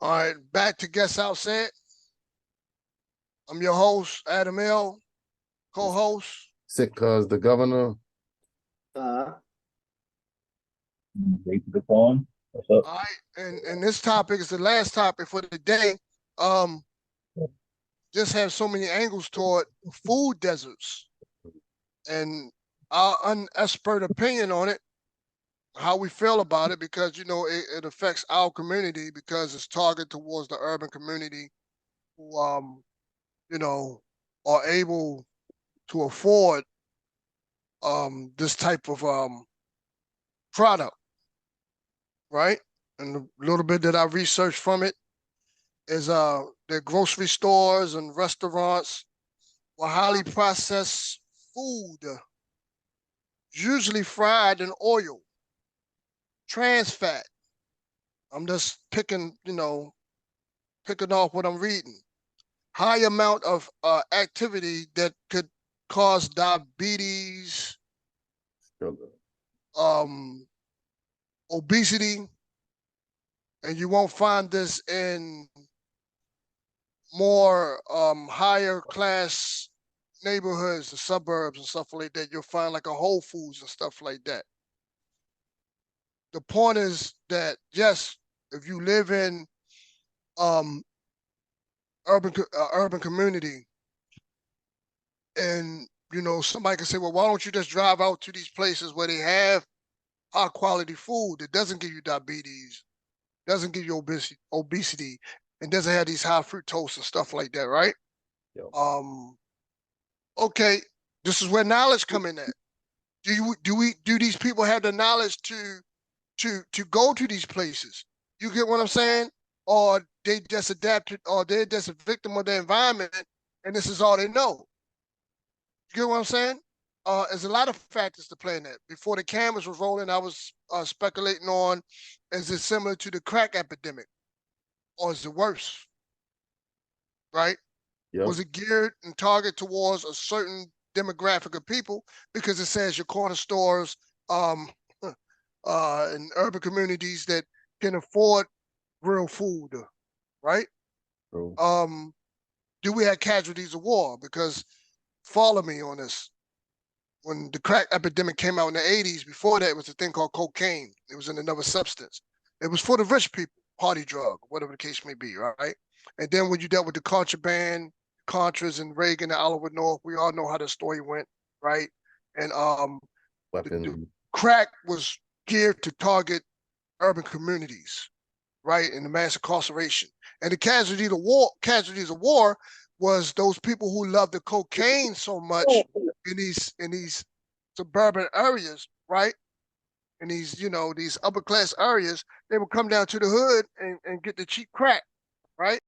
All right, back to Guess Outset. I'm your host, Adam L., co-host. Sick cause the governor. The phone. What's up? All right, and this topic is the last topic for the day. Um, just have so many angles toward food deserts and our unexpert opinion on it, how we feel about it, because it affects our community because it's targeted towards the urban community who you know are able to afford this type of product, right? And the little bit that I researched from it is their grocery stores and restaurants will highly processed food, usually fried in oil, trans fat. I'm just picking off what I'm reading. High amount of activity that could cause diabetes, um, obesity, and you won't find this in more higher class neighborhoods, the suburbs and stuff like that. You'll find like a Whole Foods and stuff like that. The point is that yes, if you live in um urban community, and somebody can say, well, why don't you just drive out to these places where they have high quality food that doesn't give you diabetes, doesn't give you obesity, and doesn't have these high fructose and stuff like that, right? Yep. Okay, this is where knowledge come in at. Do these people have the knowledge to go to these places? You get what I'm saying? Or they just adapted, or they're just a victim of the environment, and this is all they know. You get what I'm saying? There's a lot of factors to play in that. Before the cameras was rolling, I was speculating on, is it similar to the crack epidemic, or is it worse? Right? Yep. Was it geared and targeted towards a certain demographic of people? Because it says your corner stores in urban communities that can afford real food, right? True. Do we have casualties of war? Because follow me on this. When the crack epidemic came out in the 80s, before that, it was a thing called cocaine. It was in another substance. It was for the rich people, party drug, whatever the case may be, right? And then when you dealt with the contraband, Contras and Reagan and Oliver North, we all know how the story went, right? And the crack was geared to target urban communities, right? And the mass incarceration. And the casualties of war was those people who loved the cocaine so much in these suburban areas, right? In these upper class areas, they would come down to the hood and get the cheap crack, right?